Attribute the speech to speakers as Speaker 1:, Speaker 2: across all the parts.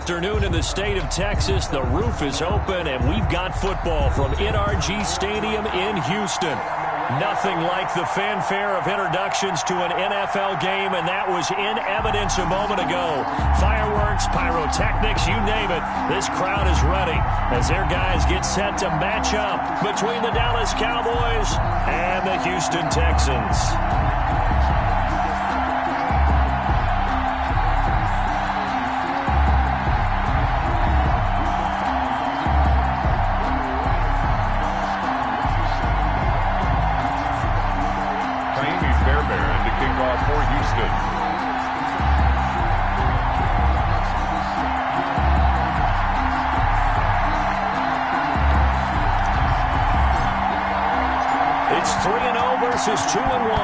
Speaker 1: afternoon in the state of Texas. The roof is open, and we've got football from NRG Stadium in Houston. Nothing like the fanfare of introductions to an NFL game, and that was in evidence a moment ago. Fireworks, pyrotechnics, you name it. This crowd is ready as their guys get set to match up between the Dallas Cowboys and the Houston Texans.
Speaker 2: For Houston.
Speaker 1: It's 3-0 versus 2-1.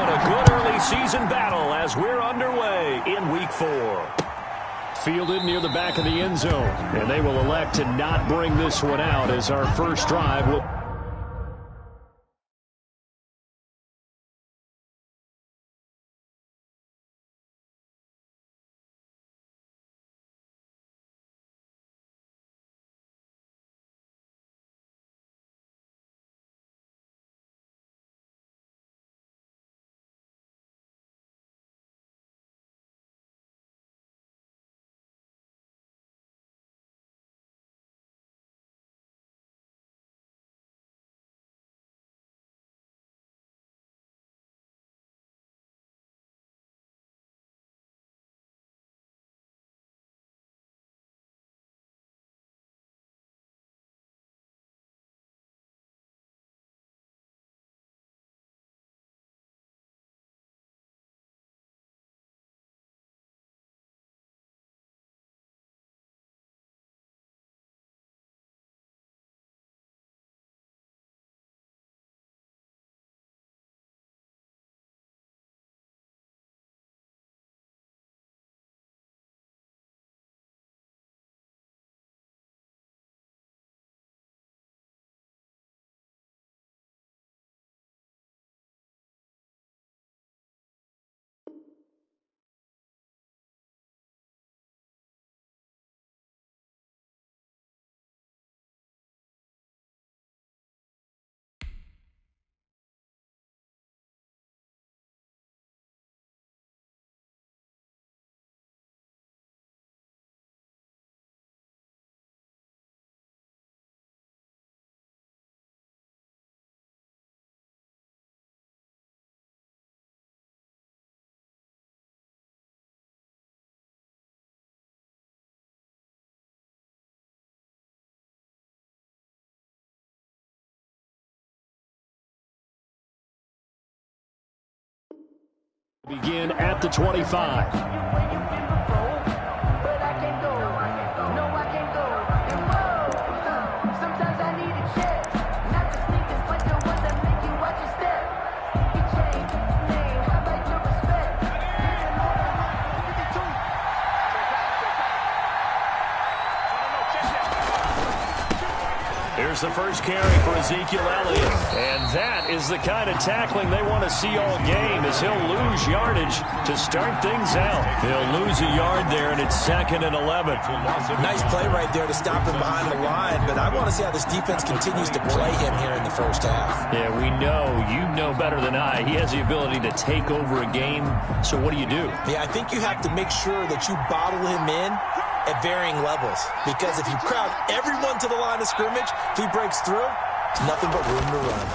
Speaker 1: A good early season battle as we're underway in Week 4. Fielded near the back of the end zone, and they will elect to not bring this one out as our first drive will... Begin at the 25. Here's the first carry for Ezekiel Elliott. And that is the kind of tackling they want to see all game, as he'll lose yardage to start things out. He'll lose a yard there, and it's 2nd and 11.
Speaker 3: Nice play right there to stop him behind the line, but I want to see how this defense continues to play him here in the first half.
Speaker 1: Yeah, we know. You know better than I. He has the ability to take over a game, so what do you do?
Speaker 3: Yeah, I think you have to make sure that you bottle him in at varying levels, because if you crowd everyone to the line of scrimmage, if he breaks through, there's nothing but room to run.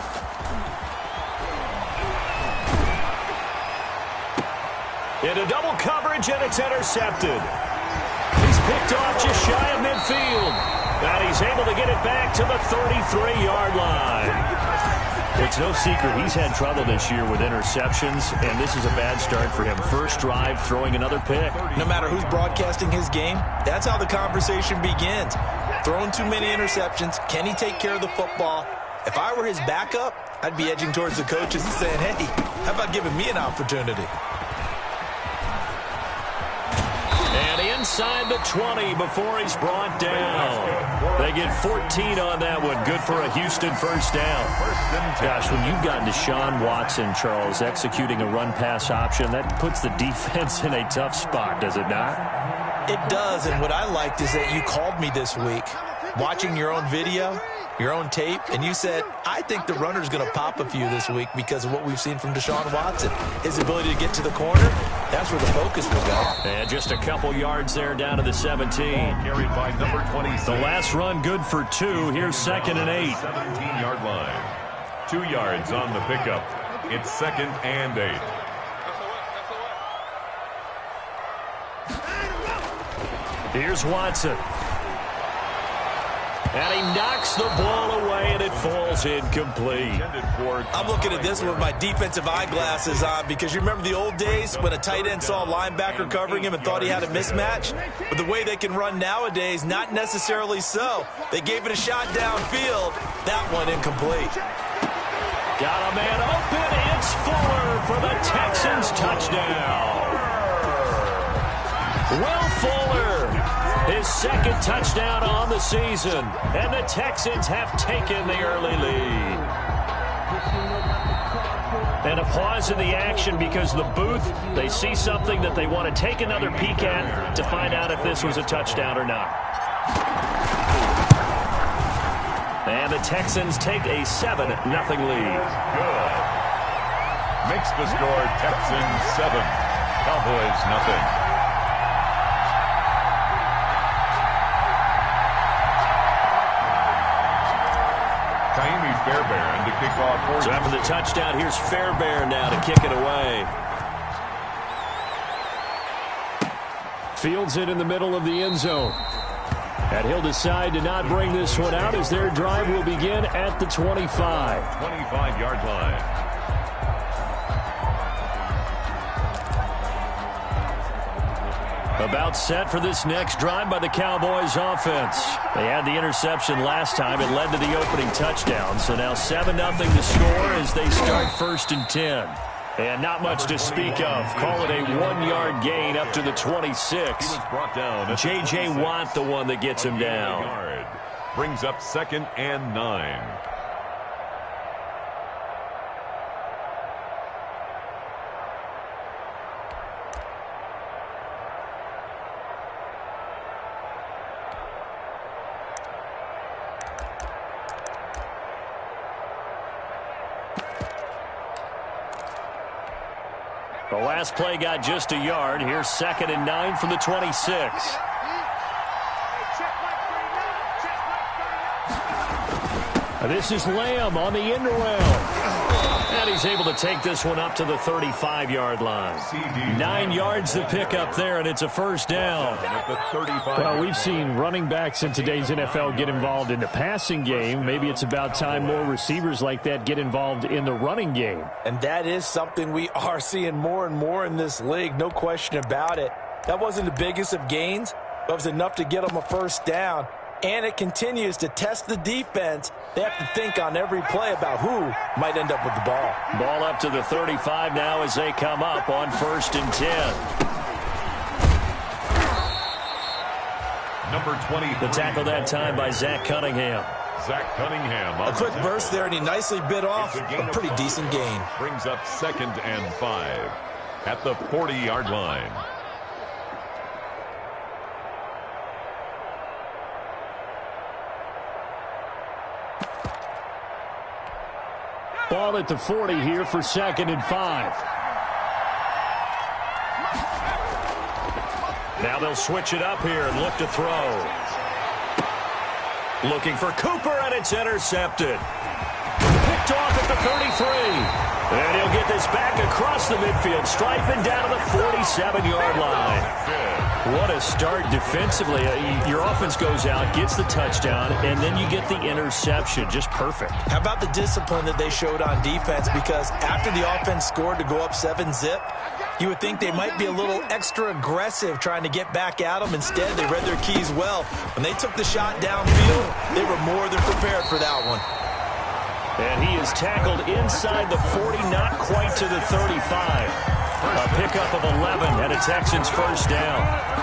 Speaker 1: Into double coverage, and it's intercepted. He's picked off just shy of midfield, and he's able to get it back to the 33-yard line. It's no secret he's had trouble this year with interceptions, and this is a bad start for him. First drive, throwing another pick.
Speaker 3: No matter who's broadcasting his game, that's how the conversation begins. Throwing too many interceptions. Can he take care of the football? If I were his backup, I'd be edging towards the coaches and saying, hey, how about giving me an opportunity?
Speaker 1: And inside the 20 before he's brought down. They get 14 on that one. Good for a Houston first down. Gosh, when you've got Deshaun Watson, Charles, executing a run-pass option, that puts the defense in a tough spot, does it not?
Speaker 3: It does, and what I liked is that you called me this week, watching your own video, your own tape, and you said, I think the runner's going to pop a few this week because of what we've seen from Deshaun Watson. His ability to get to the corner, that's where the focus will go.
Speaker 1: And just a couple yards there down to the 17.
Speaker 2: Carried by number 26.
Speaker 1: The last run good for 2. Here's 2nd and 8.
Speaker 2: 17-yard line. 2 yards on the pickup. It's 2nd and 8.
Speaker 1: Here's Watson. And he knocks the ball away, and it falls incomplete.
Speaker 3: I'm looking at this with my defensive eyeglasses on because you remember the old days when a tight end saw a linebacker covering him and thought he had a mismatch? But the way they can run nowadays, not necessarily so. They gave it a shot downfield. That one incomplete.
Speaker 1: Got a man open. It's Fuller for the Texans touchdown. Will Fuller, his 2nd touchdown on the season, and the Texans have taken the early lead. And a pause in the action because the booth, they see something that they want to take another peek at to find out if this was a touchdown or not. And the Texans take a 7-0 lead.
Speaker 2: Good. Makes the score Texans 7, Cowboys nothing. Fairbairn to kick off.
Speaker 1: So after the touchdown, here's Fairbairn now to kick it away. Fields it in the middle of the end zone. And he'll decide to not bring this one out as their drive will begin at the 25.
Speaker 2: 25-yard line.
Speaker 1: About set for this next drive by the Cowboys offense. They had the interception last time. It led to the opening touchdown. So now 7-0 to score as they start 1st and 10. And not much to speak of. Call it a 1-yard gain up to the 26.
Speaker 2: He was brought down.
Speaker 1: J.J. Watt the one that gets him down.
Speaker 2: Brings up 2nd and 9.
Speaker 1: The last play got just a yard. Here's 2nd and 9 from the 26. This is Lamb on the end around. And he's able to take this one up to the 35-yard line. 9 yards to pick up there, and it's a 1st down.
Speaker 4: Well, we've seen running backs in today's NFL get involved in the passing game. Maybe it's about time more receivers like that get involved in the running game.
Speaker 3: And that is something we are seeing more and more in this league, no question about it. That wasn't the biggest of gains, but it was enough to get them a 1st down. And it continues to test the defense. They have to think on every play about who might end up with the ball.
Speaker 1: Ball up to the 35 now as they come up on 1st and 10.
Speaker 2: Number 20.
Speaker 1: The tackle that time by Zach Cunningham.
Speaker 2: Zach Cunningham.
Speaker 3: A quick burst there, and he nicely bit off a pretty decent gain.
Speaker 2: Brings up 2nd and 5 at the 40-yard line.
Speaker 4: Ball at the 40 here for 2nd and 5.
Speaker 1: Now they'll switch it up here and look to throw. Looking for Cooper, and it's intercepted. Picked off at the 33. And he'll get this back across the midfield stripe and down to the 47-yard line. What a start defensively. Your offense goes out, gets the touchdown, and then you get the interception. Just perfect.
Speaker 3: How about the discipline that they showed on defense? Because after the offense scored to go up 7-zip, you would think they might be a little extra aggressive trying to get back at them. Instead, they read their keys well. When they took the shot downfield, they were more than prepared for that one.
Speaker 1: And he is tackled inside the 40, not quite to the 35. A pickup of 11 and a Texans 1st down.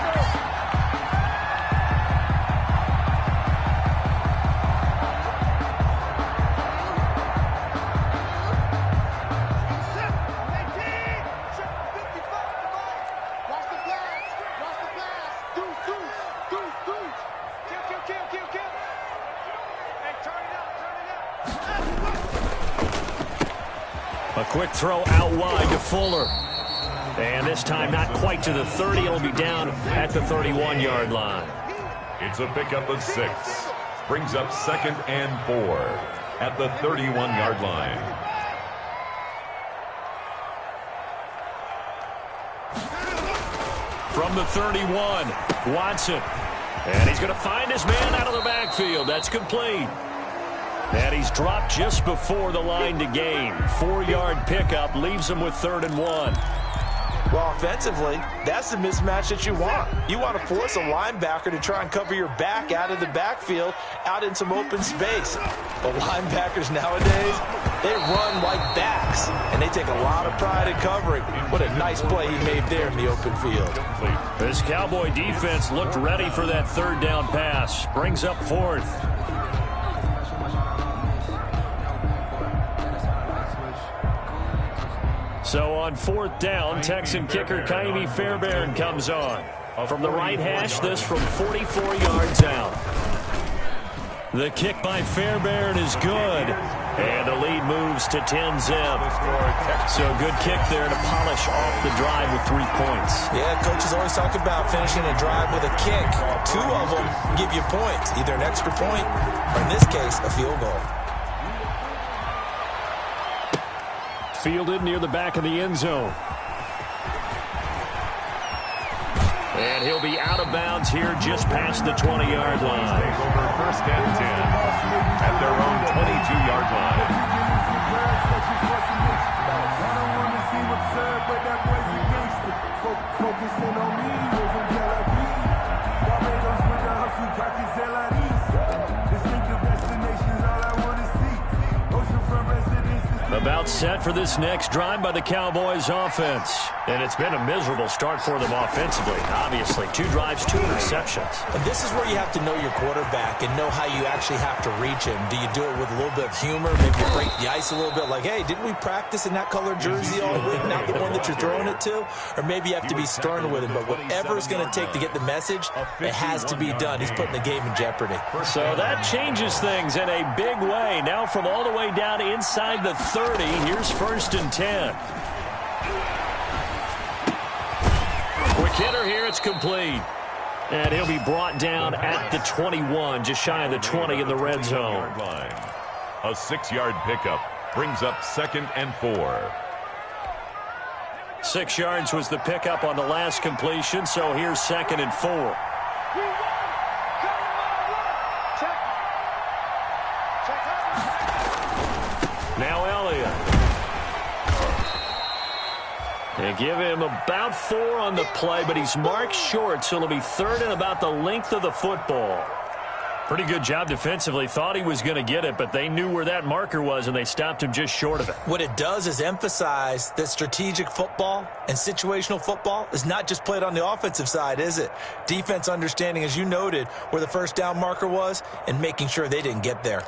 Speaker 1: quick throw out wide to Fuller. And this time not quite to the 30. It'll be down at the 31-yard line.
Speaker 2: It's a pickup of 6. Brings up 2nd and 4 at the 31-yard line.
Speaker 1: From the 31, Watson. And he's going to find his man out of the backfield. That's complete. And he's dropped just before the line to gain. 4-yard pickup leaves him with 3rd and 1.
Speaker 3: Well, offensively, that's the mismatch that you want. You want to force a linebacker to try and cover your back out of the backfield, out in some open space. But linebackers nowadays, they run like backs, and they take a lot of pride in covering. What a nice play he made there in the open field.
Speaker 1: This Cowboy defense looked ready for that 3rd down pass. Brings up 4th. So on 4th down, Texan kicker Kaimi Fairbairn comes on. From the right hash, this from 44 yards out. The kick by Fairbairn is good. And the lead moves to 10-zip. So good kick there to polish off the drive with 3 points.
Speaker 3: Yeah, coaches always talk about finishing a drive with a kick. 2 of them give you points, either an extra point or, in this case, a field goal.
Speaker 4: Fielded near the back of the end zone.
Speaker 1: And he'll be out of bounds here just past the 20-yard line.
Speaker 2: Over 1st and 10 at their own 22-yard line.
Speaker 1: About set for this next drive by the Cowboys offense. And it's been a miserable start for them offensively. Obviously, 2 drives, 2 interceptions.
Speaker 3: And this is where you have to know your quarterback and know how you actually have to reach him. Do you do it with a little bit of humor, maybe break the ice a little bit, like, hey, didn't we practice in that color jersey all week, not the one that you're throwing it to? Or maybe you have to be stern with him. But whatever it's going to take to get the message, it has to be done. He's putting the game in jeopardy.
Speaker 1: So that changes things in a big way. Now from all the way down inside the 30, here's 1st and 10. Quick hitter here, it's complete. And he'll be brought down at the 21, just shy of the 20 in the red zone.
Speaker 2: A 6-yard pickup brings up 2nd and 4.
Speaker 1: 6 yards was the pickup on the last completion, so here's 2nd and 4. Now Elliott. They give him about 4 on the play, but he's marked short, so it'll be 3rd and about the length of the football. Pretty good job defensively. Thought he was going to get it, but they knew where that marker was, and they stopped him just short of it.
Speaker 3: What it does is emphasize that strategic football and situational football is not just played on the offensive side, is it? Defense understanding, as you noted, where the 1st down marker was and making sure they didn't get there.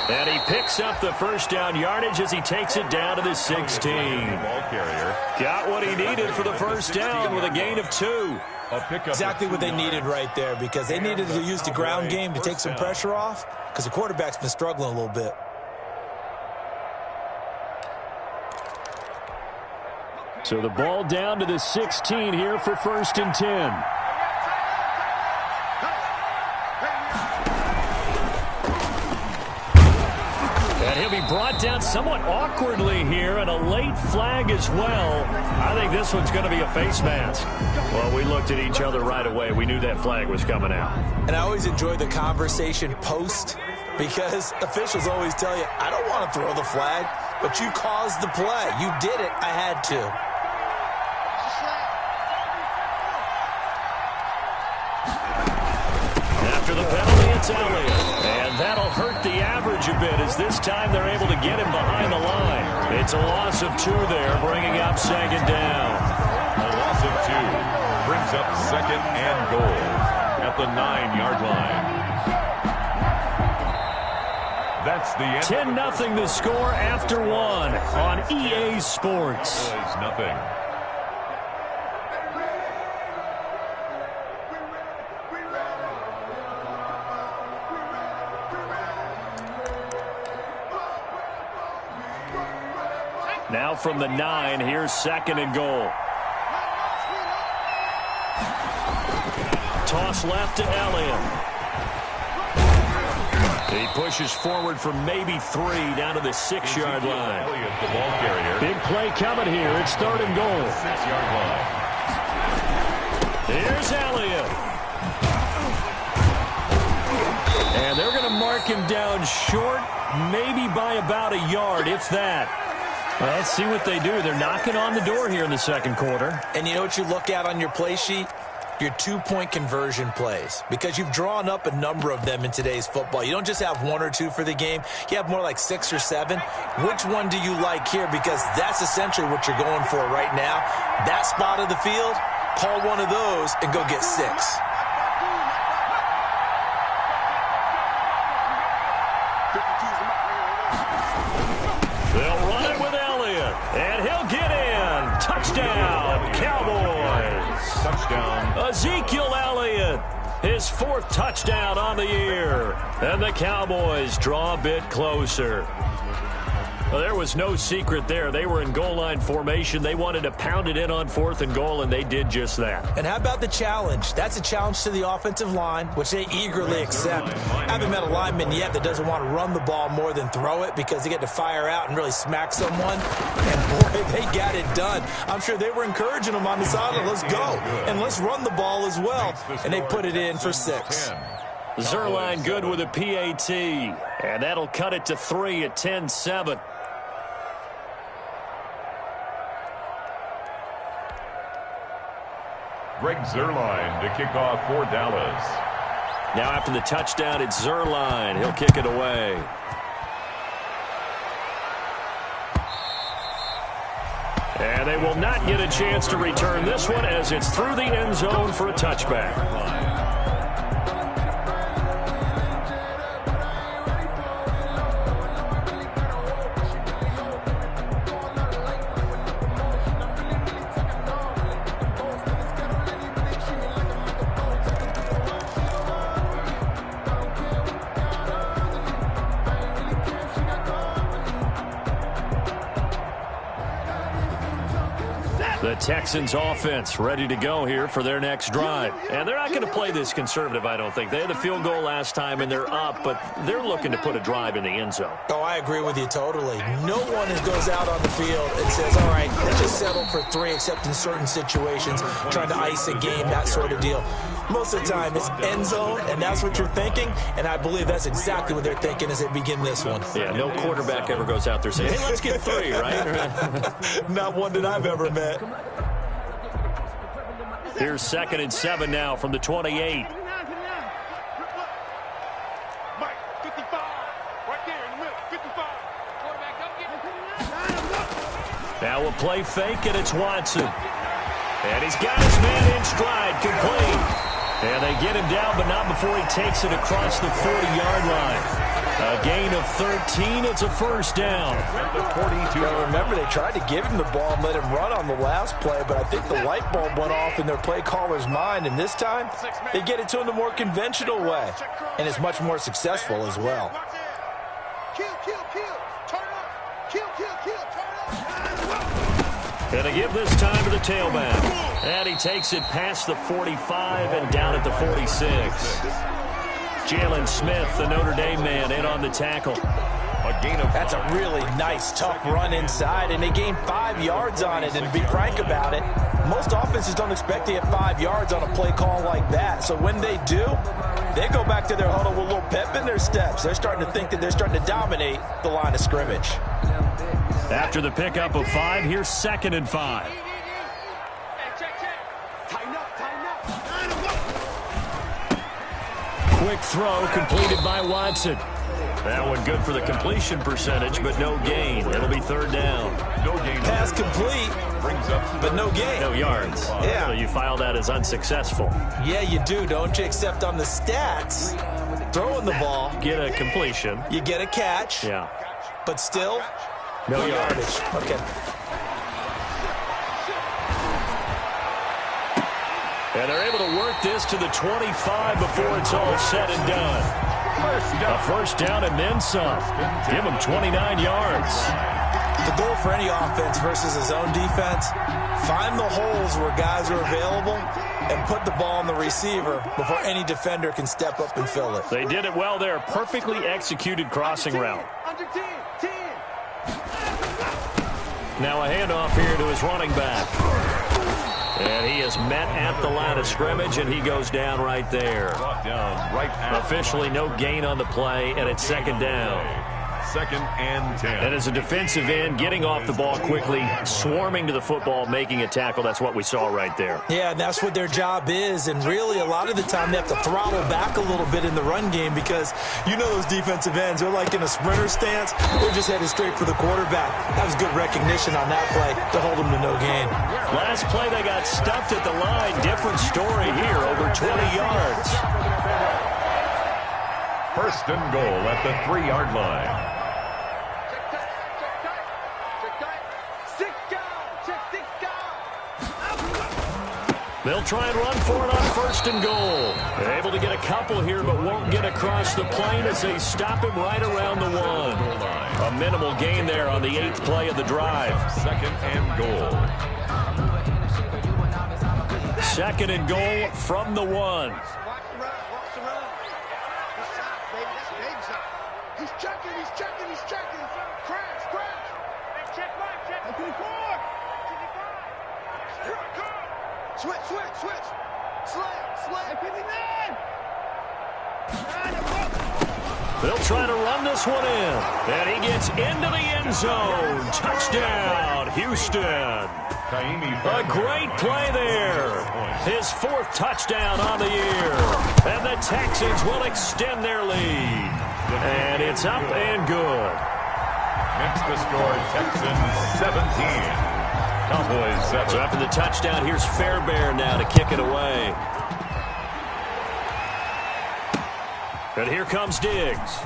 Speaker 1: And he picks up the 1st down yardage as he takes it down to the 16.
Speaker 2: Ball carrier
Speaker 1: got what he needed for the 1st down with a gain of 2.
Speaker 3: Exactly what they needed right there, because they needed to use the ground game to take some pressure off, because the quarterback's been struggling a little bit.
Speaker 4: So the ball down to the 16 here for 1st and 10.
Speaker 1: And he'll be brought down somewhat awkwardly here, and a late flag as well. I think this one's going to be a face mask. Well, we looked at each other right away. We knew that flag was coming out.
Speaker 3: And I always enjoy the conversation post, because officials always tell you, I don't want to throw the flag, but you caused the play. You did it. I had to.
Speaker 1: After the penalty, it's Elliott. And that'll hurt the average a bit, as this time they're able to get him behind the line. It's a loss of 2 there, bringing up 2nd down.
Speaker 2: A loss of 2 brings up 2nd and goal at the 9-yard line. That's the end.
Speaker 1: 10-0 the score after 1 on EA Sports.
Speaker 2: Nothing.
Speaker 1: Now from the 9, here's 2nd and goal. Toss left to Elliott. He pushes forward for maybe 3 down to the 6-yard line.
Speaker 2: Elliott, the ball carrier.
Speaker 1: Big play coming here. It's 3rd and goal.
Speaker 2: 6-yard line.
Speaker 1: Here's Elliott. And they're going to mark him down short, maybe by about a yard, if that. Well, let's see what they do. They're knocking on the door here in the 2nd quarter.
Speaker 3: And you know what you look at on your play sheet? Your 2-point conversion plays, because you've drawn up a number of them in today's football. You don't just have 1 or 2 for the game. You have more like 6 or 7. Which one do you like here? Because that's essentially what you're going for right now. That spot of the field, call one of those and go get 6.
Speaker 1: They'll run it with Elliott, and he'll get in. Touchdown, Cowboys.
Speaker 2: Touchdown.
Speaker 1: Ezekiel Elliott, his 4th touchdown on the year. And the Cowboys draw a bit closer. Well, there was no secret there. They were in goal line formation. They wanted to pound it in on 4th and goal, and they did just that.
Speaker 3: And how about the challenge? That's a challenge to the offensive line, which they eagerly accept. I haven't met a lineman yet that doesn't want to run the ball more than throw it, because they get to fire out and really smack someone. And, boy, they got it done. I'm sure they were encouraging them on the sideline. Let's go. And let's run the ball as well. And they put it in for 6.
Speaker 1: Zerline good with a PAT. And that'll cut it to 3 at 10-7.
Speaker 2: Greg Zerline to kick off for Dallas.
Speaker 1: Now after the touchdown, it's Zerline. He'll kick it away. And they will not get a chance to return this one, as it's through the end zone for a touchback. The Texans offense ready to go here for their next drive. And they're not going to play this conservative, I don't think. They had the field goal last time, and they're up, but they're looking to put a drive in the end zone.
Speaker 3: Oh, I agree with you totally. No one goes out on the field and says, all right, let's just settle for 3, except in certain situations, trying to ice a game, that sort of deal. Most of the time, it's end zone, and that's what you're thinking, and I believe that's exactly what they're thinking as they begin this one.
Speaker 1: Yeah, no quarterback ever goes out there saying, hey, let's get 3, right?
Speaker 3: Not one that I've ever met.
Speaker 1: Here's 2nd and 7 now from the 28. Now we'll play fake, and it's Watson. And he's got his man in stride, complete. And they get him down, but not before he takes it across the 40-yard line. A gain of 13. It's a first down.
Speaker 3: Now, remember, they tried to give him the ball and let him run on the last play, but I think the light bulb went off in their play caller's mind, and this time they get it to him the more conventional way, and it's much more successful as well.
Speaker 1: Gonna give this time to the tailback. And he takes it past the 45 and down at the 46. Jalen Smith, the Notre Dame man, in on the tackle.
Speaker 3: That's a really nice, tough run inside, and they gained 5 yards on it. And to be frank about it, most offenses don't expect to get 5 yards on a play call like that. So when they do, they go back to their huddle with a little pep in their steps. They're starting to think that they're starting to dominate the line of scrimmage.
Speaker 1: After the pickup of 5, here's 2nd and 5. Quick throw completed by Watson. That one good for the completion percentage, but no gain. It'll be 3rd down.
Speaker 2: No gain.
Speaker 3: Pass complete, but no gain.
Speaker 1: No yards.
Speaker 3: Yeah.
Speaker 1: So you file that as unsuccessful.
Speaker 3: Yeah, you do, don't you? Except on the stats, throwing the ball,
Speaker 1: Get a completion.
Speaker 3: you get a catch,
Speaker 1: Yeah.
Speaker 3: but still,
Speaker 1: No yards.
Speaker 3: Okay.
Speaker 1: And they're able to work this to the 25 before it's all said and done. A first down and then some. Give them 29 yards.
Speaker 3: The goal for any offense versus his own defense, find the holes where guys are available and put the ball on the receiver before any defender can step up and fill it.
Speaker 1: They did it well there. Perfectly executed crossing route. Now a handoff here to his running back. And he is met at the line of scrimmage, and he goes down right there. Officially no gain on the play, and it's second down.
Speaker 2: Second and 10.
Speaker 1: And as a defensive end, getting off the ball quickly, swarming to the football, making a tackle, that's what we saw right there.
Speaker 3: Yeah, and that's what their job is. And really, a lot of the time, they have to throttle back a little bit in the run game because you know those defensive ends, they're like in a sprinter stance. They're just headed straight for the quarterback. That was good recognition on that play to hold them to no gain.
Speaker 1: Last play, they got stuffed at the line. Different story here, over 20 yards.
Speaker 2: First and goal at the 3-yard line.
Speaker 1: They'll try and run for it on first and goal. They're able to get a couple here, but won't get across the plane as they stop him right around the 1. A minimal gain there on the 8th play of the drive.
Speaker 2: Second and goal.
Speaker 1: Second and goal from the 1.
Speaker 5: He's checking. Crash. Check. Switch. Slam. 59.
Speaker 1: They'll try to run this one in. And he gets into the end zone. Touchdown, Houston. A great play there. His 4th touchdown on the year. And the Texans will extend their lead. And it's up and good.
Speaker 2: Makes the score Texans 17. Cowboys 7.
Speaker 1: So after the touchdown, here's Fairbairn now to kick it away. And here comes Diggs.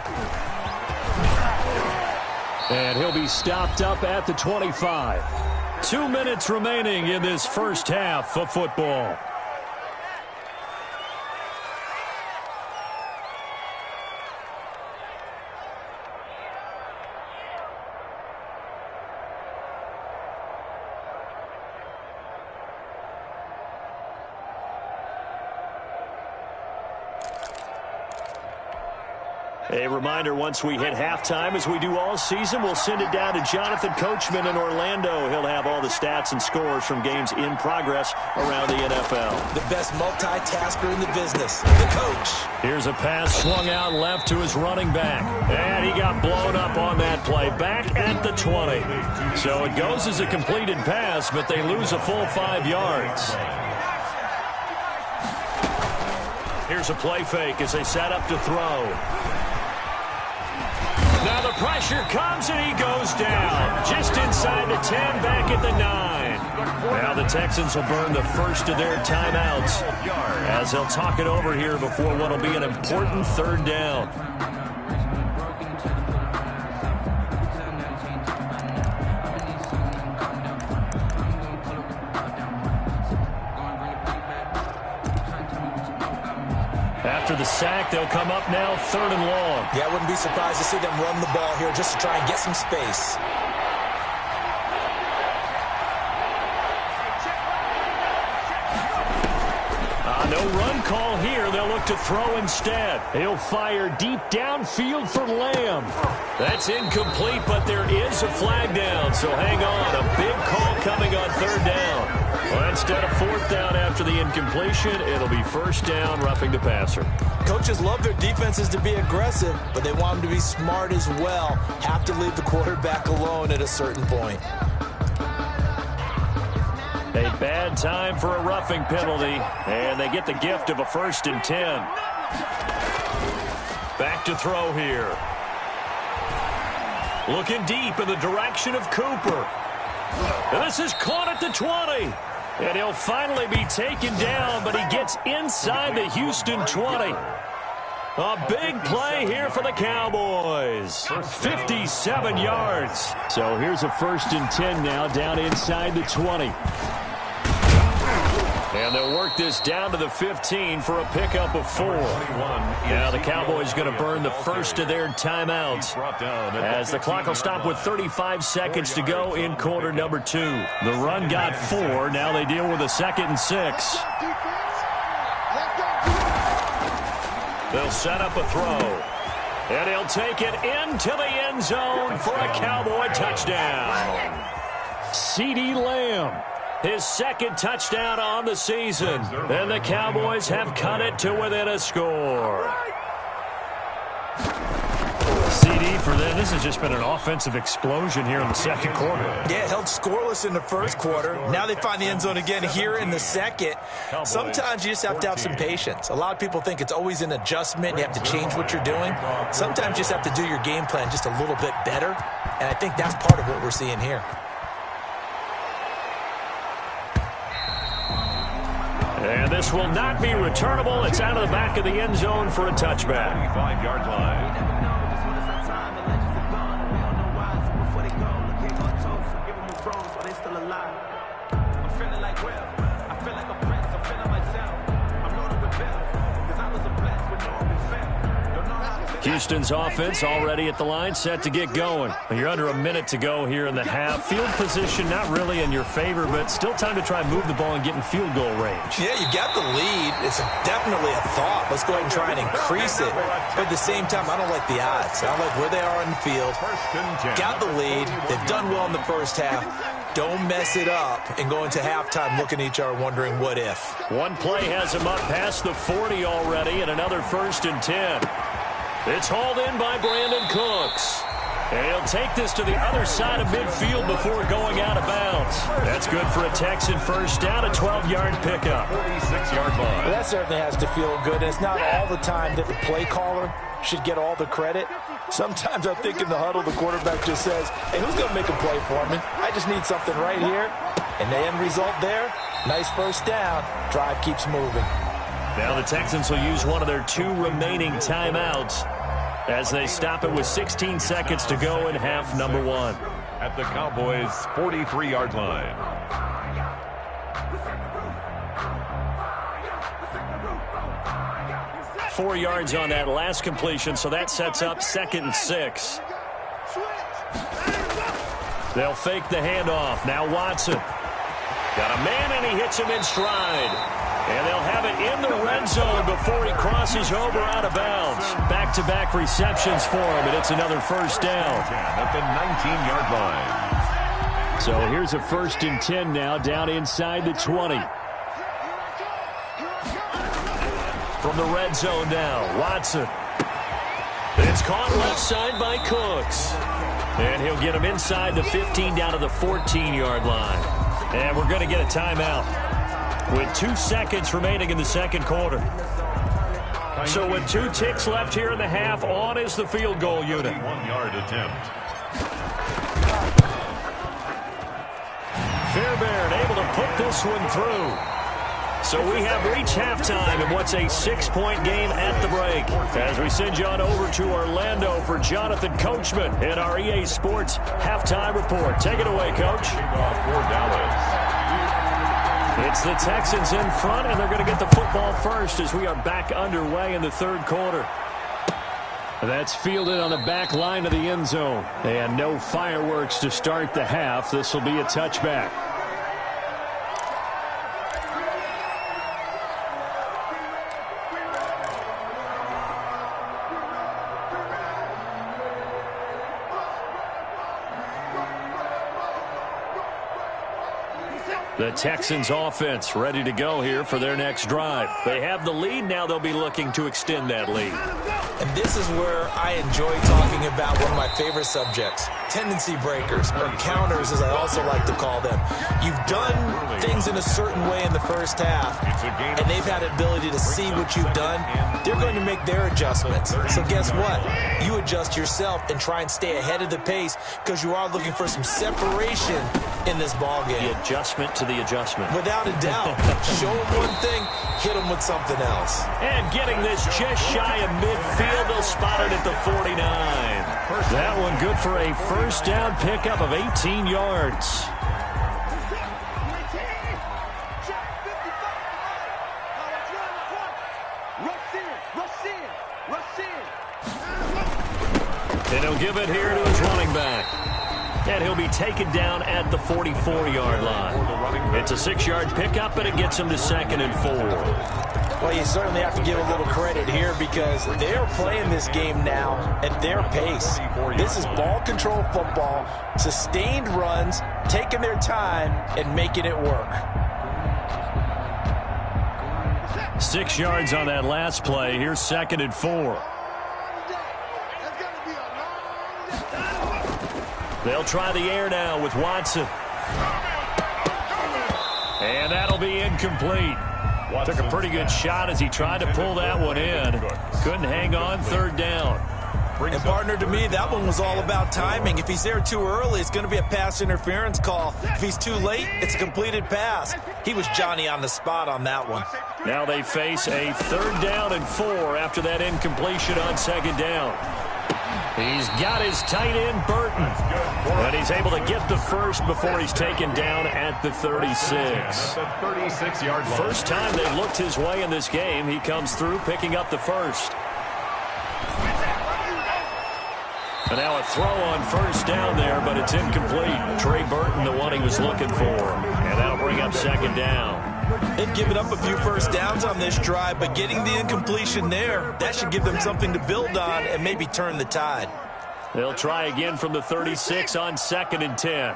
Speaker 1: And he'll be stopped up at the 25. 2 minutes remaining in this first half of football. A reminder, once we hit halftime, as we do all season, we'll send it down to Jonathan Coachman in Orlando. He'll have all the stats and scores from games in progress around the NFL.
Speaker 3: The best multitasker in the business, the coach.
Speaker 1: Here's a pass swung out left to his running back. And he got blown up on that play, back at the 20. So it goes as a completed pass, but they lose a full 5 yards. Here's a play fake as they set up to throw. Now the pressure comes and he goes down. Just inside the 10, back at the 9. Now the Texans will burn the first of their timeouts as they'll talk it over here before what will be an important 3rd down. After the sack, they'll come up now 3rd and long.
Speaker 3: Yeah, I wouldn't be surprised to see them run the ball here just to try and get some space.
Speaker 1: No run call here. They'll look to throw instead. He'll fire deep downfield for Lamb. That's incomplete, but there is a flag down, so hang on. A big call coming on 3rd down. Well, instead of 4th down after the incompletion, it'll be 1st down, roughing the passer.
Speaker 3: Coaches love their defenses to be aggressive, but they want them to be smart as well. Have to leave the quarterback alone at a certain point.
Speaker 1: A bad time for a roughing penalty, and they get the gift of a 1st and 10. Back to throw here. Looking deep in the direction of Cooper. And this is caught at the 20. And he'll finally be taken down, but he gets inside the Houston 20. A big play here for the Cowboys. 57 yards.
Speaker 4: So here's a 1st and 10 now, down inside the 20.
Speaker 1: And they'll work this down to the 15 for a pickup of 4. Now the Cowboys going to burn the first of their timeouts as the clock will stop with 35 seconds to go in quarter number 2. The run got 4. Now they deal with a 2nd and 6. They'll set up a throw. And he'll take it into the end zone for a Cowboy touchdown. CeeDee Lamb. His 2nd touchdown on the season. And the Cowboys have cut it to within a score. CD for them. This has just been an offensive explosion here in the second quarter.
Speaker 3: Yeah, held scoreless in the first quarter. Now they find the end zone again here in the second. Sometimes you just have to have some patience. A lot of people think it's always an adjustment. You have to change what you're doing. Sometimes you just have to do your game plan just a little bit better. And I think that's part of what we're seeing here.
Speaker 1: And this will not be returnable. It's out of the back of the end zone for a touchback.
Speaker 2: 5-yard line.
Speaker 1: Houston's offense already at the line, set to get going. You're under a minute to go here in the half. Field position not really in your favor, but still time to try and move the ball and get in field goal range.
Speaker 3: Yeah, you got the lead. It's definitely a thought. Let's go ahead and try and increase it. But at the same time, I don't like the odds. I don't like where they are in the field. Got the lead. They've done well in the first half. Don't mess it up and go into halftime looking at each other wondering what if.
Speaker 1: One play has him up past the 40 already, and another 1st and 10. It's hauled in by Brandon Cooks. And he'll take this to the other side of midfield before going out of bounds. That's good for a Texan first down, a 12-yard pickup.
Speaker 2: 46-yard line.
Speaker 3: Well, that certainly has to feel good. And it's not all the time that the play caller should get all the credit. Sometimes I think in the huddle, the quarterback just says, hey, who's going to make a play for me? I just need something right here. And the end result there, nice first down. Drive keeps moving.
Speaker 1: Now the Texans will use one of their 2 remaining timeouts as they stop it with 16 seconds to go in half number 1.
Speaker 2: At the Cowboys' 43-yard line.
Speaker 1: Four yards on that last completion, so that sets up 2nd and 6. They'll fake the handoff. Now Watson. Got a man, and he hits him in stride. And they'll have it in the red zone before he crosses over out of bounds. Back-to-back receptions for him, and it's another first down.
Speaker 2: At the 19-yard line.
Speaker 4: So here's a 1st and 10 now, down inside the 20.
Speaker 1: From the red zone now, Watson. It's caught left side by Cooks. And he'll get him inside the 15 down to the 14-yard line. And we're going to get a timeout with 2 seconds remaining in the second quarter. So with 2 ticks left here in the half, on is the field goal unit.
Speaker 2: 1-yard attempt.
Speaker 1: Fairbairn able to put this one through. So we have reached halftime in what's a 6-point game at the break. As we send you on over to Orlando for Jonathan Coachman in our EA Sports Halftime Report. Take it away, Coach.
Speaker 2: For Dallas.
Speaker 1: It's the Texans in front, and they're going to get the football first as we are back underway in the third quarter.
Speaker 4: That's fielded on the back line of the end zone. And no fireworks to start the half. This will be a touchback.
Speaker 1: The Texans offense ready to go here for their next drive. They have the lead. Now they'll be looking to extend that lead.
Speaker 3: And this is where I enjoy talking about one of my favorite subjects, tendency breakers, or counters as I also like to call them. You've done things in a certain way in the first half, and they've had an ability to see what you've done. They're going to make their adjustments. So guess what? You adjust yourself and try and stay ahead of the pace because you are looking for some separation in this ball game.
Speaker 1: The adjustment to the adjustment.
Speaker 3: Without a doubt. Show them one thing, hit them with something else.
Speaker 1: And getting this just shy of midfield, they'll spot it at the 49. That one good for a first down pickup of 18 yards. And he'll give it here to his running back. And he'll be taken down at the 44-yard line. It's a 6-yard pickup, and it gets him to 2nd and 4.
Speaker 3: Well, you certainly have to give a little credit here because they're playing this game now at their pace. This is ball control football, sustained runs, taking their time, and making it work.
Speaker 1: 6 yards on that last play. Here's 2nd and 4. They'll try the air now with Watson. And that'll be incomplete. Took a pretty good shot as he tried to pull that one in. Couldn't hang on, 3rd down.
Speaker 3: And partner, to me, that one was all about timing. If he's there too early, it's going to be a pass interference call. If he's too late, it's a completed pass. He was Johnny on the spot on that one.
Speaker 1: Now they face a 3rd down and 4 after that incompletion on 2nd down. He's got his tight end, Burton. And he's able to get the first before he's taken down at the 36. First time they looked his way in this game. He comes through picking up the first. And now a throw on 1st down there, but it's incomplete. Trey Burton, the one he was looking for. And that'll bring up 2nd down.
Speaker 3: They've given up a few first downs on this drive, but getting the incompletion there, that should give them something to build on and maybe turn the tide.
Speaker 1: They'll try again from the 36 on 2nd and 10.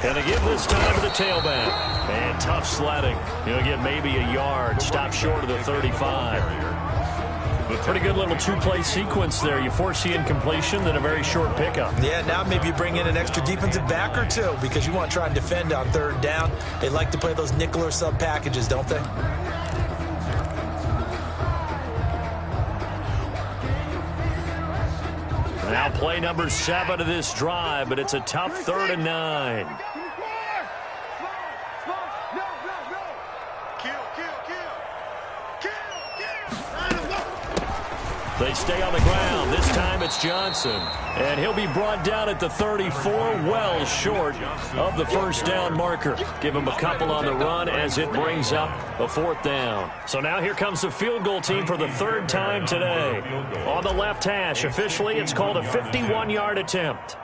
Speaker 1: And they give this time to the tailback. And tough sledding. He'll get maybe a yard. Stop short of the 35. But pretty good little 2-play sequence there. You force the incompletion, then a very short pickup.
Speaker 3: Yeah, now maybe you bring in an extra defensive back or two because you want to try and defend on 3rd down. They like to play those nickel or sub packages, don't they?
Speaker 1: Now play number 7 of this drive, but it's a tough 3rd and 9. They stay on the ground. This time it's Johnson. And he'll be brought down at the 34, well short of the 1st down marker. Give him a couple on the run as it brings up a 4th down. So now here comes the field goal team for the 3rd time today. On the left hash, officially it's called a 51-yard attempt.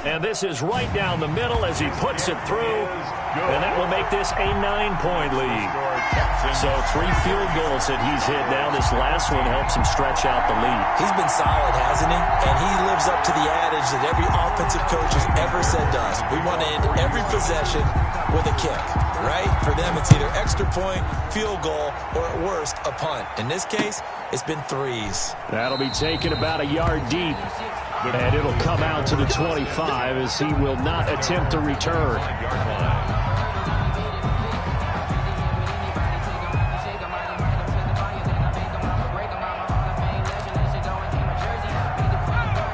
Speaker 1: And this is right down the middle as he puts it through. And that will make this a 9-point lead. So 3 field goals that he's hit now. This last one helps him stretch out the lead.
Speaker 3: He's been solid, hasn't he? And he lives up to the adage that every offensive coach has ever said to us. We want to end every possession with a kick, right? For them, it's either extra point, field goal, or at worst, a punt. In this case, it's been 3s.
Speaker 4: That'll be taken about a yard deep. And it'll come out to the 25 as he will not attempt to return.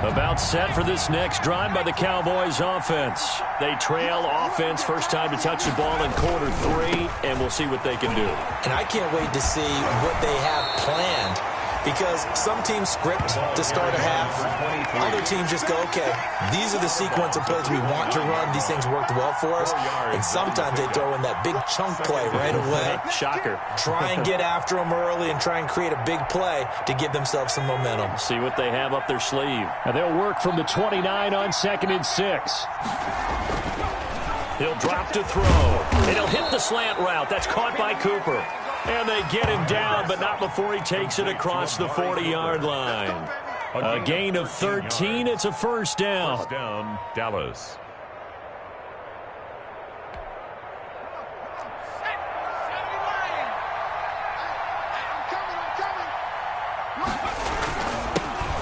Speaker 4: About set for this next drive by the Cowboys offense. They trail offense, first time to touch the ball in quarter 3, and we'll see what they can do.
Speaker 3: And I can't wait to see what they have planned. Because some teams script to start a half. Other teams just go, okay, these are the sequence of plays we want to run. These things worked well for us. And sometimes they throw in that big chunk play right away.
Speaker 1: Shocker.
Speaker 3: Try and get after them early and try and create a big play to give themselves some momentum.
Speaker 1: See what they have up their sleeve.
Speaker 4: And they'll work from the 29 on 2nd and 6.
Speaker 1: He'll drop to throw. And he'll hit the slant route. That's caught by Cooper. And they get him down, but not before he takes it across the 40-yard line. A gain of 13. It's a 1st down.
Speaker 2: 1st down, Dallas.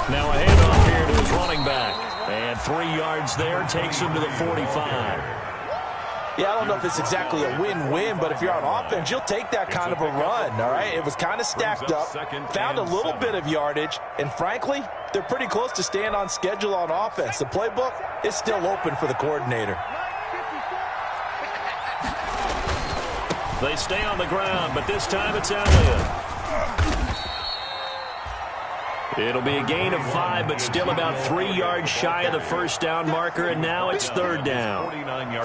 Speaker 1: Now a handoff here to his running back. And 3 yards there takes him to the 45.
Speaker 3: Yeah, I don't know if it's exactly a win-win, but if you're on offense, you'll take that kind of a run, all right? It was kind of stacked up, found a little bit of yardage, and frankly, they're pretty close to staying on schedule on offense. The playbook is still open for the coordinator.
Speaker 1: They stay on the ground, but this time it's Elliott. It'll be a gain of 5, but still about 3 yards shy of the first down marker, and now it's third down.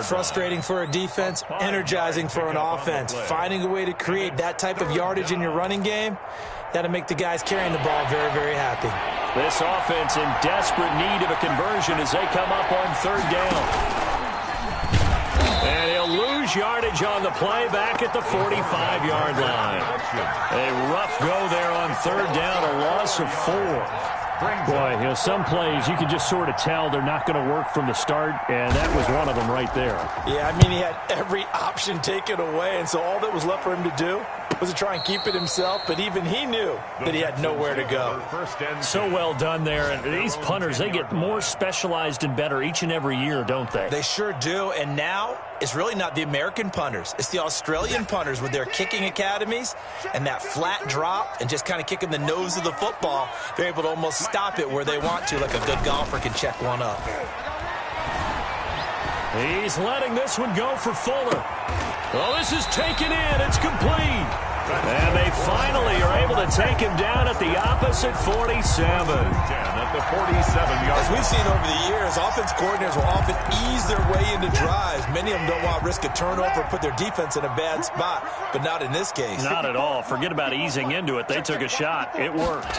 Speaker 3: Frustrating for a defense, energizing for an offense. Finding a way to create that type of yardage in your running game, that'll make the guys carrying the ball very, very happy.
Speaker 1: This offense in desperate need of a conversion as they come up on third down. And he'll lose yardage on the play back at the 45-yard line. A rough go there on third down, a loss of 4.
Speaker 4: Boy, you know, some plays you can just sort of tell they're not going to work from the start, and that was one of them right there.
Speaker 3: Yeah, I mean, he had every option taken away, and so all that was left for him to do was to try and keep it himself, but even he knew that he had nowhere to go.
Speaker 1: So well done there, and these punters, they get more specialized and better each and every year, don't they?
Speaker 3: They sure do, and now it's really not the American punters. It's the Australian punters with their kicking academies and that flat drop and just kind of kicking the nose of the football. They're able to almost stop it where they want to, like a good golfer can check one up.
Speaker 1: He's letting this one go for Fuller. Well, this is taken in. It's complete. And they finally are able to take him down at the opposite 47.
Speaker 2: At the 47-yard.
Speaker 3: As we've seen over the years, offense coordinators will often ease their way into drives. Many of them don't want to risk a turnover or put their defense in a bad spot, but not in this case.
Speaker 1: Not at all. Forget about easing into it. They took a shot. It worked.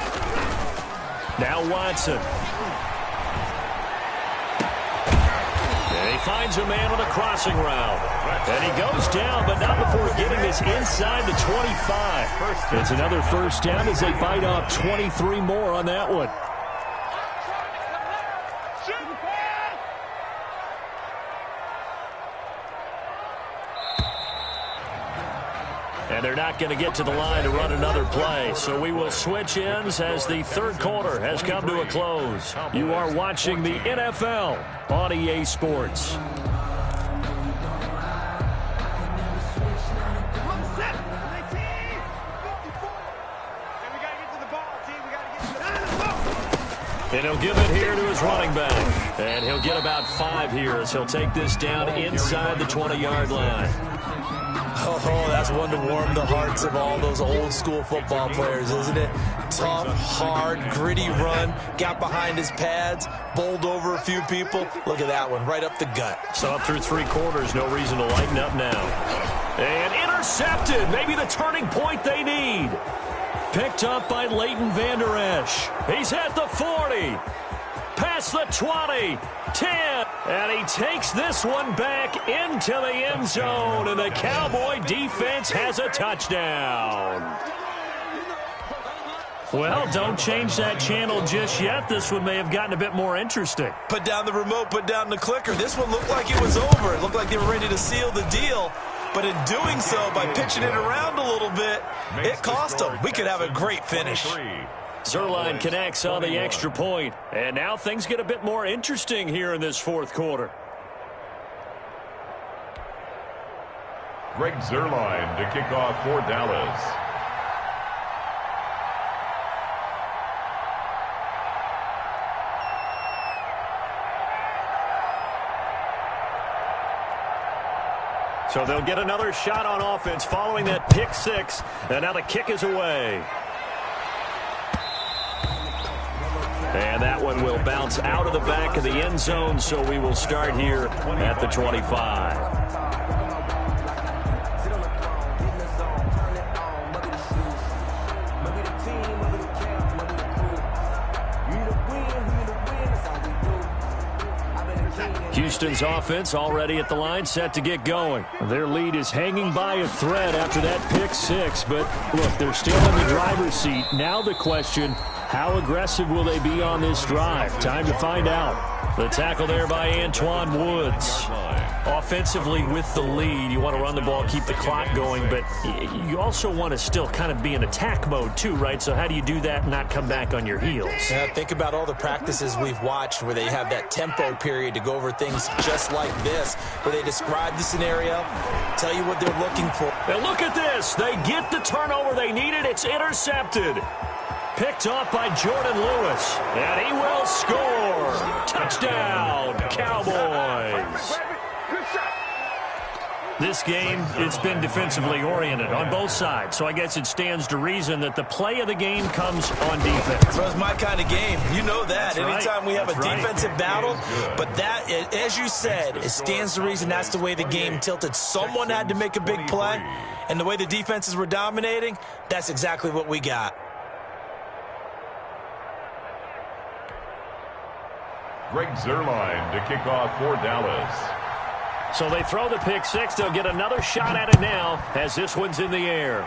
Speaker 1: Now Watson. And he finds a man on a crossing route. And he goes down, but not before getting this inside the 25.
Speaker 4: It's another first down as they bite off 23 more on that one.
Speaker 1: And they're not going to get to the line to run another play. So we will switch ends as the third quarter has come to a close. You are watching the NFL on EA Sports. And he'll give it here to his running back. And he'll get about 5 here as he'll take this down inside the 20-yard line.
Speaker 3: Oh, that's one to warm the hearts of all those old school football players, isn't it? Tough, hard, gritty run, got behind his pads, bowled over a few people. Look at that one, right up the gut.
Speaker 1: So up through 3 quarters, no reason to lighten up now. And intercepted, maybe the turning point they need. Picked up by Leighton Vander Esch. He's at the 40. Past the 20. 10. And he takes this one back into the end zone. And the Cowboy defense has a touchdown. Well, don't change that channel just yet. This one may have gotten a bit more interesting.
Speaker 3: Put down the remote, put down the clicker. This one looked like it was over. It looked like they were ready to seal the deal. But in doing so, by pitching it around a little bit, it cost them. We could have a great finish.
Speaker 1: Zerline connects on the extra point. And now things get a bit more interesting here in this fourth quarter.
Speaker 2: Greg Zerline to kick off for Dallas.
Speaker 1: So they'll get another shot on offense following that pick 6. And now the kick is away. And that one will bounce out of the back of the end zone, so we will start here at the 25. Houston's offense already at the line, set to get going.
Speaker 4: Their lead is hanging by a thread after that pick 6, but look, they're still in the driver's seat. Now the question, how aggressive will they be on this drive? Time to find out.
Speaker 1: The tackle there by Antoine Woods. Offensively with the lead, you want to run the ball, keep the clock going, but you also want to still kind of be in attack mode too, right? So how do you do that and not come back on your heels?
Speaker 3: Yeah, think about all the practices we've watched where they have that tempo period to go over things just like this, where they describe the scenario, tell you what they're looking for.
Speaker 1: And look at this. They get the turnover they needed. It's intercepted. Picked off by Jordan Lewis. And he will score. Touchdown, Cowboys. This game, it's been defensively oriented on both sides, so I guess it stands to reason that the play of the game comes on defense.
Speaker 3: So it's my kind of game. You know that.
Speaker 1: That's
Speaker 3: Anytime we have a defensive battle, but that, as you said, it stands to reason that's the way the game tilted. Someone had to make a big play, and the way the defenses were dominating, that's exactly what we got.
Speaker 2: Greg Zuerlein to kick off for Dallas.
Speaker 1: So they throw the pick six. They'll get another shot at it now as this one's in the air.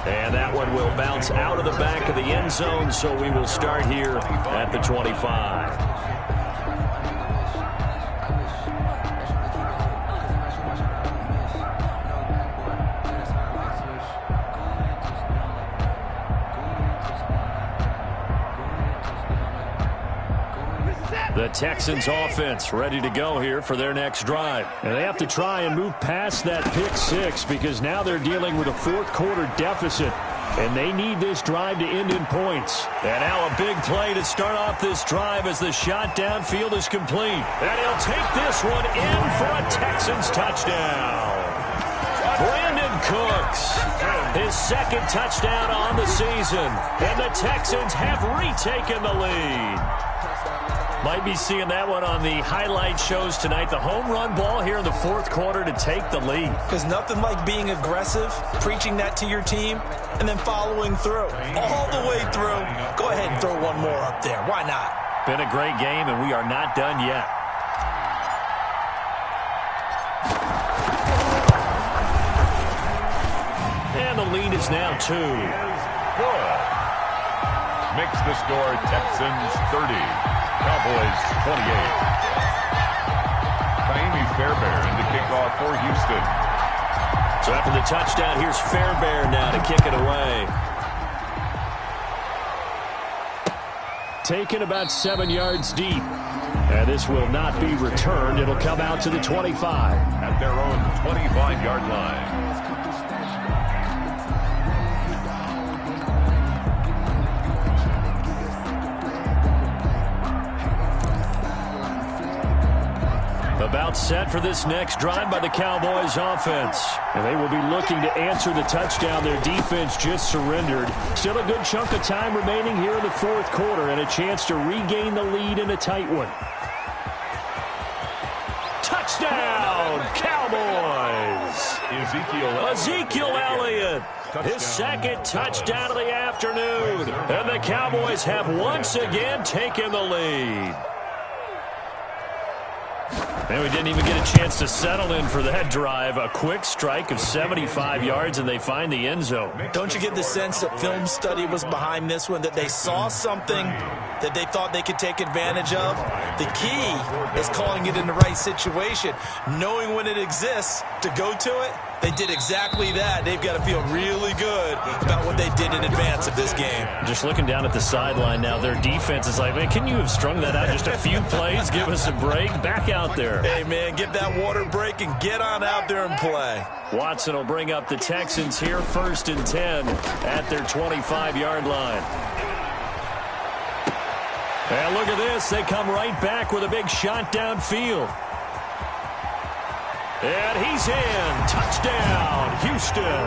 Speaker 1: And that one will bounce out of the back of the end zone, so we will start here at the 25. The Texans offense ready to go here for their next drive. And they have to try and move past that pick six because now they're dealing with a fourth quarter deficit. And they need this drive to end in points. And now a big play to start off this drive as the shot downfield is complete. And he'll take this one in for a Texans touchdown. Brandon Cooks, his second touchdown on the season. And the Texans have retaken the lead. Might be seeing that one on the highlight shows tonight. The home run ball here in the fourth quarter to take the lead.
Speaker 3: There's nothing like being aggressive, preaching that to your team, and then following through. All the way through. Go ahead and throw one more up there. Why not?
Speaker 1: Been a great game, and we are not done yet. And the lead is now 2.
Speaker 2: Good. Makes the score Texans 30. Cowboys 28. Kaimi Fairbairn to kick off for Houston.
Speaker 1: So after the touchdown, here's Fairbairn now to kick it away. Taken about 7 yards deep. And this will not be returned. It'll come out to the 25.
Speaker 2: At their own 25-yard line.
Speaker 1: About set for this next drive by the Cowboys offense. And they will be looking to answer the touchdown their defense just surrendered. Still a good chunk of time remaining here in the fourth quarter and a chance to regain the lead in a tight one. Touchdown, Cowboys! Ezekiel Elliott, his second touchdown of the afternoon. And the Cowboys have once again taken the lead. And we didn't even get a chance to settle in for that drive. A quick strike of 75 yards, and they find the end zone.
Speaker 3: Don't you get the sense that film study was behind this one, that they saw something that they thought they could take advantage of? The key is calling it in the right situation, knowing when it exists to go to it. They did exactly that. They've got to feel really good about what they did in advance of this game.
Speaker 1: Just looking down at the sideline now, their defense is like, man, can you have strung that out just a few plays? Give us a break. Back out there.
Speaker 3: Hey, man, give that water break and get on out there and play.
Speaker 1: Watson will bring up the Texans here, 1st and 10 at their 25-yard line. And look at this. They come right back with a big shot downfield. And he's in. Touchdown, Houston.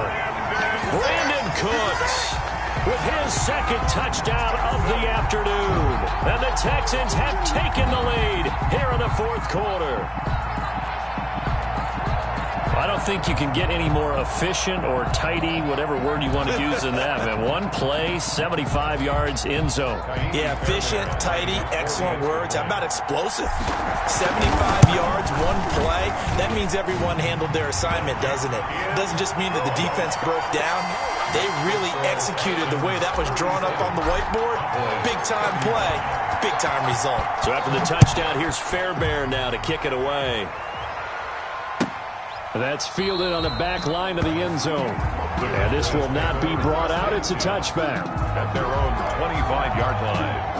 Speaker 1: Brandon Cooks with his second touchdown of the afternoon. And the Texans have taken the lead here in the fourth quarter. I don't think you can get any more efficient or tidy, whatever word you want to use in that, man. One play, 75 yards, end zone.
Speaker 3: Yeah, efficient, tidy, excellent words. How about explosive? 75 yards, one play. That means everyone handled their assignment, doesn't it? It doesn't just mean that the defense broke down. They really executed the way that was drawn up on the whiteboard. Big-time play, big-time result.
Speaker 1: So after the touchdown, here's Fairbairn now to kick it away. That's fielded on the back line of the end zone. And this will not be brought out. It's a touchback.
Speaker 2: At their own 25-yard line.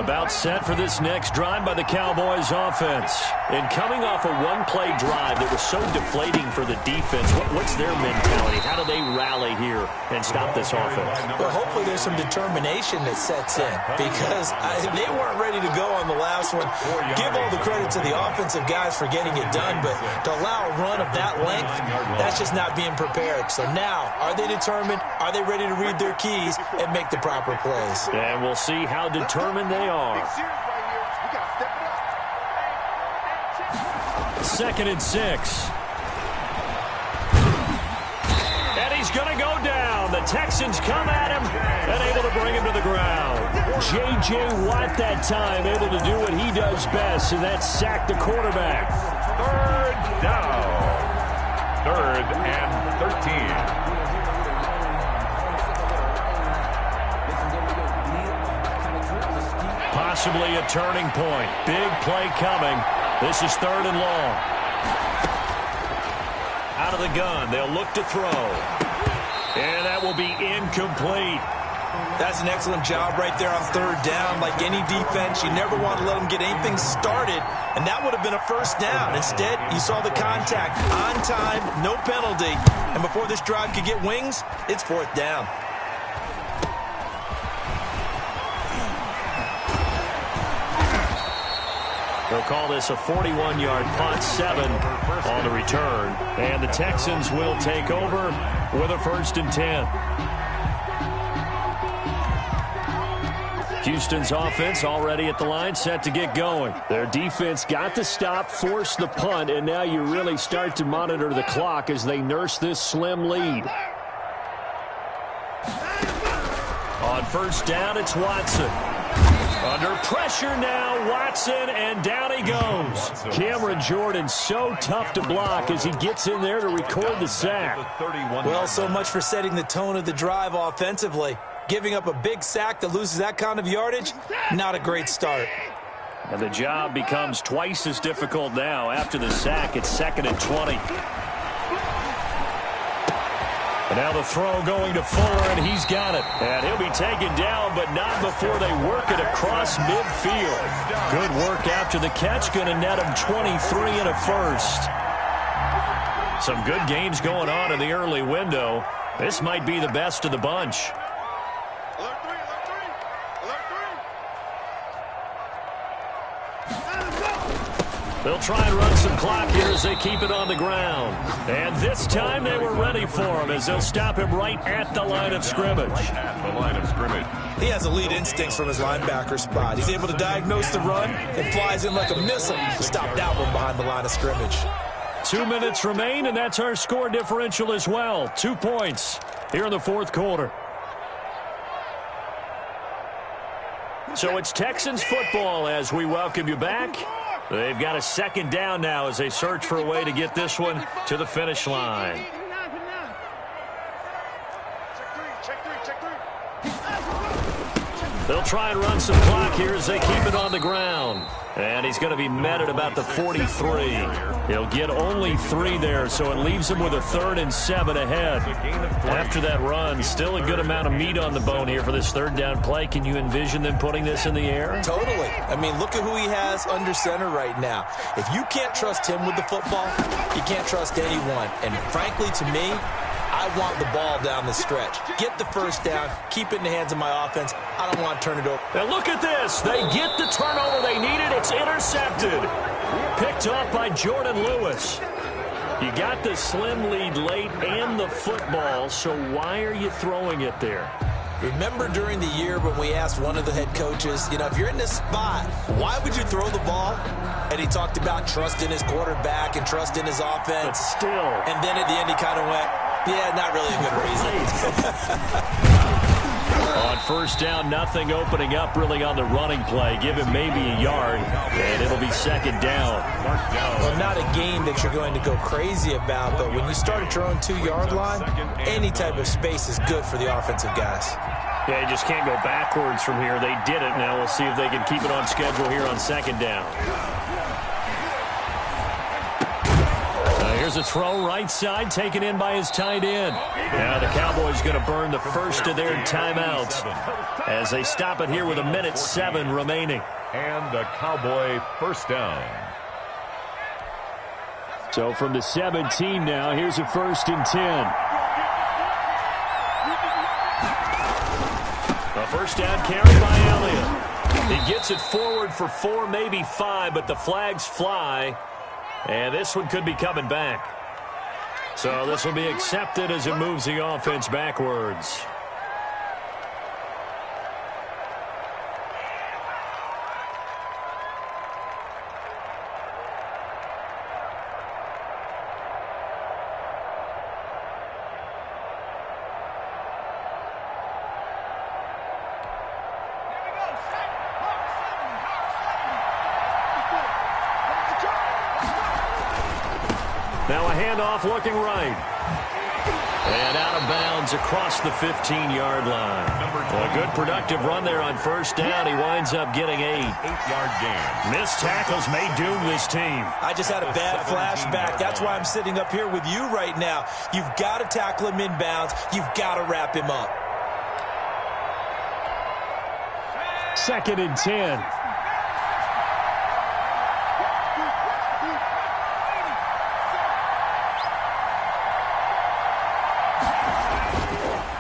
Speaker 1: About set for this next drive by the Cowboys offense. And coming off a one-play drive that was so deflating for the defense, what's their mentality? How do they rally here and stop this offense?
Speaker 3: Well, hopefully there's some determination that sets in because they weren't ready to go on the last one. Give all the credit to the offensive guys for getting it done, but to allow a run of that length, that's just not being prepared. So now, are they determined? Are they ready to read their keys and make the proper plays?
Speaker 1: And we'll see how determined they are. 2nd and 6. And he's going to go down. The Texans come at him and able to bring him to the ground. J.J. Watt that time able to do what he does best, and that's sack the quarterback.
Speaker 2: 3rd down. 3rd and 13.
Speaker 1: Possibly a turning point. Big play coming. This is 3rd and long. Out of the gun. They'll look to throw. And that will be incomplete.
Speaker 3: That's an excellent job right there on 3rd down. Like any defense, you never want to let them get anything started, and that would have been a 1st down. Instead, you saw the contact on time, no penalty, and before this drive could get wings, it's 4th down.
Speaker 1: They'll call this a 41-yard punt, 7 on the return. And the Texans will take over with a 1st and 10. Houston's offense already at the line, set to get going. Their defense got the stop, forced the punt, and now you really start to monitor the clock as they nurse this slim lead. On 1st down, it's Watson. Under pressure now, Watson, and down he goes. Cameron Jordan so tough to block as he gets in there to record the sack.
Speaker 3: Well, so much for setting the tone of the drive offensively. Giving up a big sack that loses that kind of yardage, not a great start.
Speaker 1: And the job becomes twice as difficult now. After the sack, it's 2nd and 20. And now the throw going to Fuller, and he's got it. And he'll be taken down, but not before they work it across midfield. Good work after the catch. Going to net him 23 and a 1st. Some good games going on in the early window. This might be the best of the bunch. They'll try and run some clock here as they keep it on the ground. And this time they were ready for him as they'll stop him right at the line of scrimmage.
Speaker 3: He has elite instincts from his linebacker spot. He's able to diagnose the run and flies in like a missile to stop that one behind the line of scrimmage.
Speaker 1: 2 minutes remain, and that's our score differential as well. 2 points here in the 4th quarter. So it's Texans football as we welcome you back. They've got a 2nd down now as they search for a way to get this one to the finish line. They'll try and run some clock here as they keep it on the ground. And he's going to be met at about the 43. He'll get only 3 there, so it leaves him with a 3rd and 7 ahead. After that run, still a good amount of meat on the bone here for this 3rd down play. Can you envision them putting this in the air?
Speaker 3: Totally. I mean, look at who he has under center right now. If you can't trust him with the football, you can't trust anyone. And frankly, to me, I want the ball down the stretch. Get the 1st down, keep it in the hands of my offense. I don't want to turn it over.
Speaker 1: Now look at this. They get the turnover they needed. It's intercepted. Picked off by Jordan Lewis. You got the slim lead late and the football, so why are you throwing it there?
Speaker 3: Remember during the year when we asked one of the head coaches, if you're in this spot, why would you throw the ball? And he talked about trusting his quarterback and trusting his offense.
Speaker 1: But still.
Speaker 3: And then at the end he kind of went, yeah, not really a good reason.
Speaker 1: On 1st down, nothing opening up really on the running play. Give him maybe a yard, and it'll be 2nd down.
Speaker 3: Well, not a game that you're going to go crazy about, but when you start at your own 2-yard line, any type of space is good for the offensive guys.
Speaker 1: Yeah, you just can't go backwards from here. They did it. Now we'll see if they can keep it on schedule here on 2nd down. Here's a throw right side taken in by his tight end. Now the Cowboys going to burn the first of their timeouts as they stop it here with 1:07 remaining.
Speaker 2: And a Cowboy 1st down.
Speaker 4: So from the 17 now, here's a 1st and 10.
Speaker 1: A first down carry by Elliott. He gets it forward for 4, maybe 5, but the flags fly. And this one could be coming back. So this will be accepted as it moves the offense backwards. Now a handoff looking right. And out of bounds across the 15-yard line. A good productive run there on first down. He winds up getting 8.
Speaker 2: 8-yard gain.
Speaker 1: Missed tackles may doom this team.
Speaker 3: I just had a bad flashback. That's why I'm sitting up here with you right now. You've got to tackle him inbounds. You've got to wrap him up.
Speaker 4: 2nd and 10.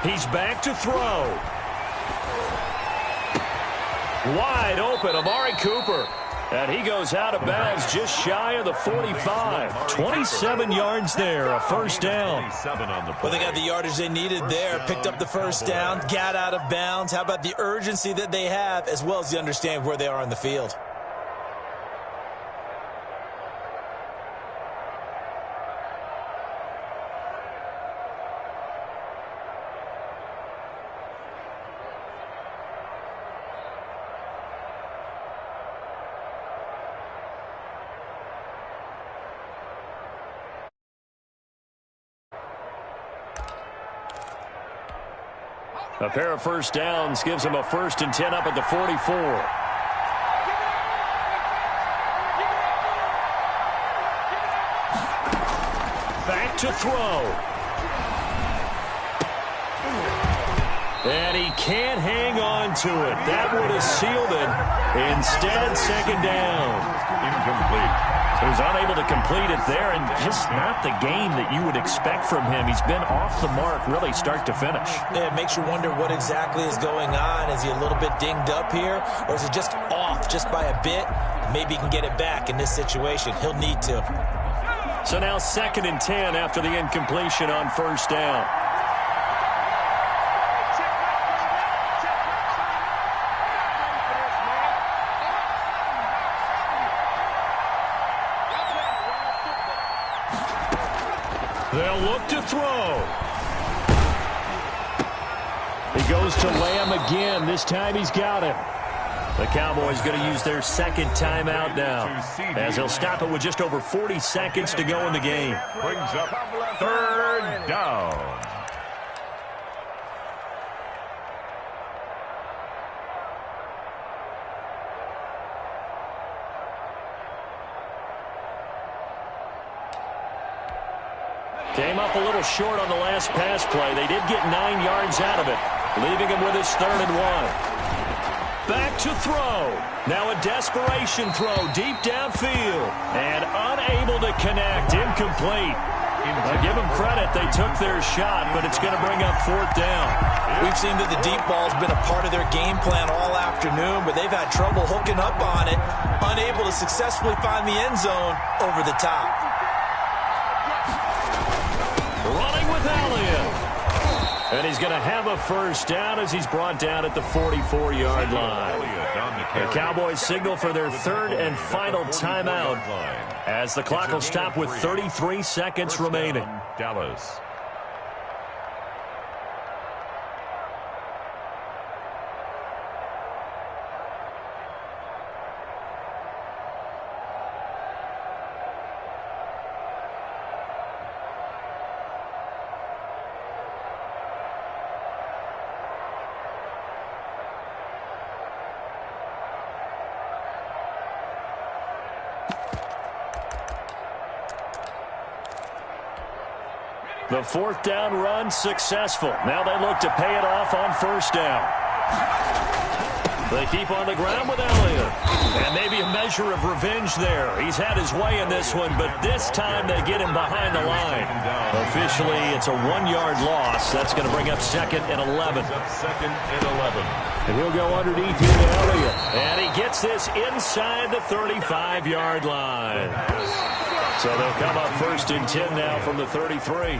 Speaker 1: He's back to throw. Wide open, Amari Cooper. And he goes out of bounds just shy of the 45. 27 yards there, a first down.
Speaker 3: Well, they got the yardage they needed there. Picked up the first down, got out of bounds. How about the urgency that they have, as well as the understand where they are on the field?
Speaker 1: A pair of first downs gives him a 1st and 10 up at the 44. Back to throw. And he can't hang on to it. That would have sealed it. Instead, 2nd down.
Speaker 2: Incomplete.
Speaker 1: He was unable to complete it there, and just not the game that you would expect from him. He's been off the mark really start to finish.
Speaker 3: Yeah, it makes you wonder what exactly is going on. Is he a little bit dinged up here, or is it just off just by a bit? Maybe he can get it back in this situation. He'll need to.
Speaker 1: So now 2nd and 10 after the incompletion on first down. They'll look to throw.
Speaker 4: He goes to Lamb again. This time he's got him.
Speaker 1: The Cowboys going to use their 2nd timeout now, as they'll stop it with just over 40 seconds to go in the game.
Speaker 2: Brings up 3rd down.
Speaker 1: Came up a little short on the last pass play. They did get 9 yards out of it, leaving him with his 3rd and 1. Back to throw. Now a desperation throw deep downfield. And unable to connect. Incomplete. I give them credit. They took their shot, but it's going to bring up 4th down.
Speaker 3: We've seen that the deep ball's been a part of their game plan all afternoon, but they've had trouble hooking up on it, unable to successfully find the end zone over the top.
Speaker 1: Running with Elliott. And he's going to have a first down as he's brought down at the 44-yard line. The Cowboys signal for their 3rd and final timeout as the clock will stop with 33 seconds remaining.
Speaker 2: Dallas.
Speaker 1: The 4th down run successful. Now they look to pay it off on first down. They keep on the ground with Elliott. And maybe a measure measure of revenge there. He's had his way in this one, but this time they get him behind the line. Officially, it's a 1-yard loss. That's going to bring up 2nd and 11.
Speaker 2: Second and 11.
Speaker 1: And he'll go underneath here to Elliott. And he gets this inside the 35-yard line. So they'll come up 1st and 10 now from the 33.